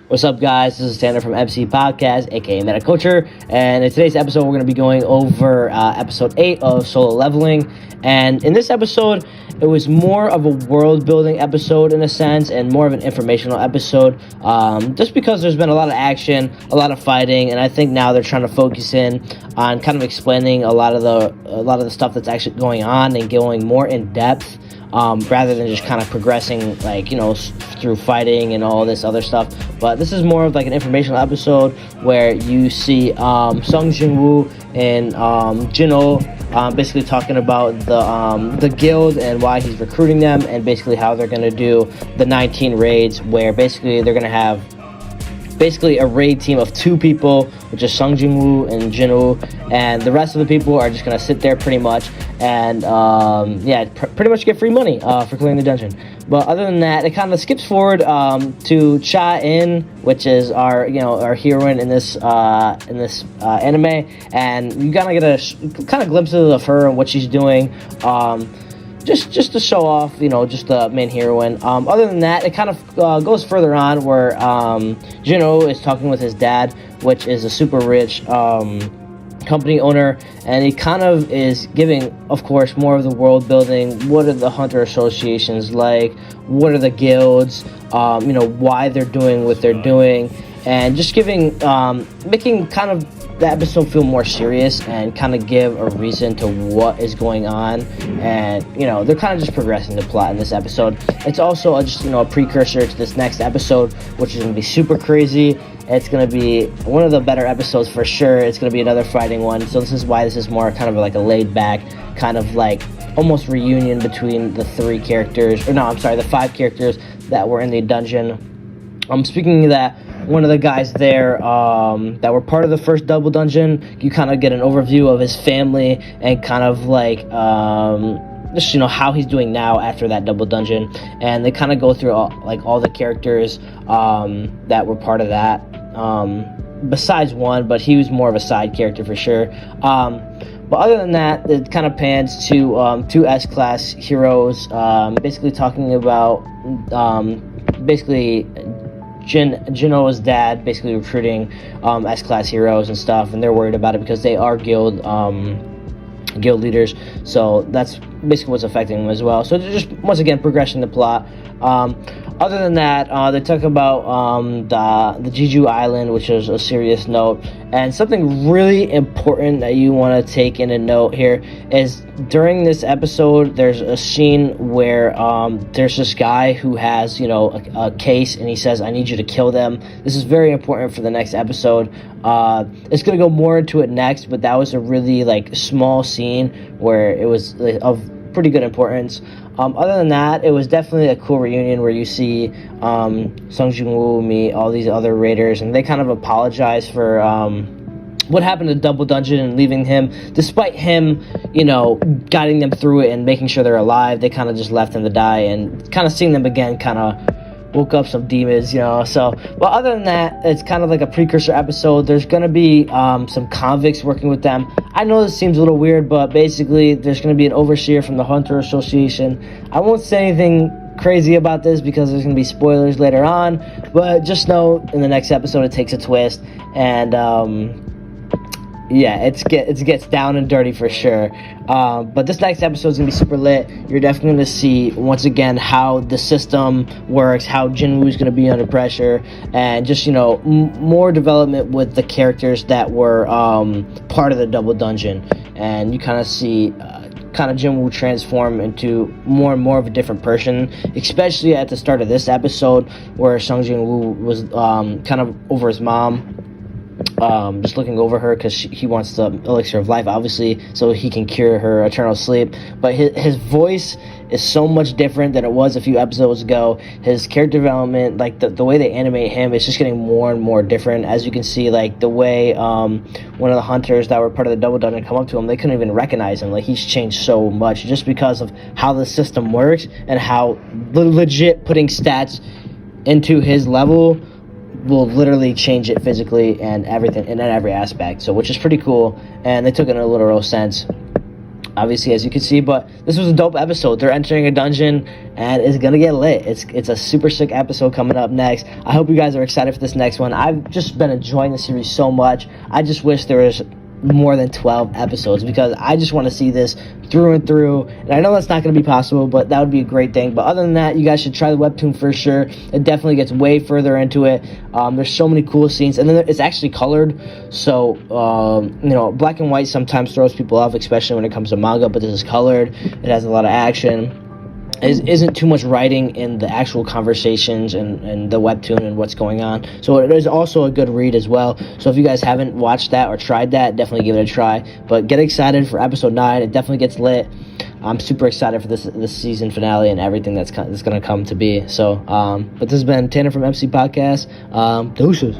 What's up, guys? This is Tanner from MCpodcast, aka Meta Culture, and in today's episode, we're going to be going over episode 8 of Solo Leveling. And in this episode, it was more of a world-building episode in a sense, and more of an informational episode. Just because there's been a lot of action, a lot of fighting, and I think now they're trying to focus in on kind of explaining a lot of the stuff that's actually going on and going more in depth. Rather than just kind of progressing, through fighting and all this other stuff. But this is more of like an informational episode where you see Sung Jin-woo and Jin-oh basically talking about the guild and why he's recruiting them, and basically how they're going to do the 19 raids, where basically they're going to have a raid team of 2 people, which is Sung Jin-woo and Jin-oh, and the rest of the people are just going to sit there pretty much and pretty much get free money for clearing the dungeon. But other than that, it kind of skips forward to Cha-in, which is our heroine in this anime, and you kind of get a kind of glimpses of her and what she's doing. Just to show off, just the main heroine. Other than that, it kind of goes further on where Jin-oh is talking with his dad, which is a super rich company owner, and he kind of is giving, of course, more of the world building. What are the hunter associations like? What are the guilds? Why they're doing what they're doing, and just giving, making kind of the episode feel more serious and kind of give a reason to what is going on. And they're kind of just progressing the plot in this episode. It's also a precursor to this next episode, which is going to be super crazy. It's going to be one of the better episodes for sure. It's going to be another fighting one, so this is why this is more kind of like a laid back kind of like almost reunion between the 5 characters that were in the dungeon. Speaking of that, one of the guys there that were part of the first double dungeon, you kind of get an overview of his family and kind of like how he's doing now after that double dungeon, and they kind of go through all the characters that were part of that, besides one, but he was more of a side character for sure. But other than that, it kind of pans to 2 S-class heroes, basically talking about Jin-oh's dad basically recruiting S-class heroes and stuff, and they're worried about it because they are guild leaders, so that's basically what's affecting them as well. So they're just, once again, progressing the plot. Other than that, they talk about the Jeju Island, which is a serious note, and something really important that you want to take in a note here is during this episode, there's a scene where there's this guy who has a case, and he says, "I need you to kill them." This is very important for the next episode. It's gonna go more into it next, but that was a really small scene where it was of pretty good importance. Other than that, it was definitely a cool reunion where you see Sung Jin-woo meet all these other raiders, and they kind of apologize for what happened to Double Dungeon and leaving him, despite him, guiding them through it and making sure they're alive. They kind of just left them to die, and kind of seeing them again kind of woke up some demons, so. But other than that, it's kind of like a precursor episode. There's going to be some convicts working with them. I know this seems a little weird, but basically there's going to be an overseer from the Hunter Association. I won't say anything crazy about this because there's going to be spoilers later on, but just know in the next episode it takes a twist, and it gets down and dirty for sure. But this next episode is going to be super lit. You're definitely going to see, once again, how the system works, how Jin-woo is going to be under pressure, and just, more development with the characters that were part of the double dungeon. And you kind of see Jin-woo transform into more and more of a different person, especially at the start of this episode where Sung Jin-woo was kind of over his mom. Just looking over her because he wants the elixir of life, obviously, so he can cure her eternal sleep. But his voice is so much different than it was a few episodes ago. His character development, the way they animate him, is just getting more and more different. As you can see, the way one of the hunters that were part of the double dungeon come up to him, they couldn't even recognize him. He's changed so much just because of how the system works and how legit putting stats into his level will literally change it physically and everything, and in every aspect, so which is pretty cool, and they took it in a literal sense. obviously, as you can see. But this was a dope episode. They're entering a dungeon, and it's gonna get lit. It's a super sick episode coming up next. I hope you guys are excited for this next one. I've just been enjoying the series so much. I just wish there was more than 12 episodes, because I just want to see this through and through. And I know that's not going to be possible, but that would be a great thing. But other than that, you guys should try the webtoon for sure. It definitely gets way further into it. There's so many cool scenes, and then it's actually colored, so black and white sometimes throws people off, especially when it comes to manga, but this is colored. It has a lot of action. Isn't too much writing in the actual conversations and the webtoon and what's going on. So it is also a good read as well. So if you guys haven't watched that or tried that, definitely give it a try. But get excited for episode 9. It definitely gets lit. I'm super excited for this season finale and everything that's going to come to be. So, but this has been Tanner from MC Podcast. Deuces.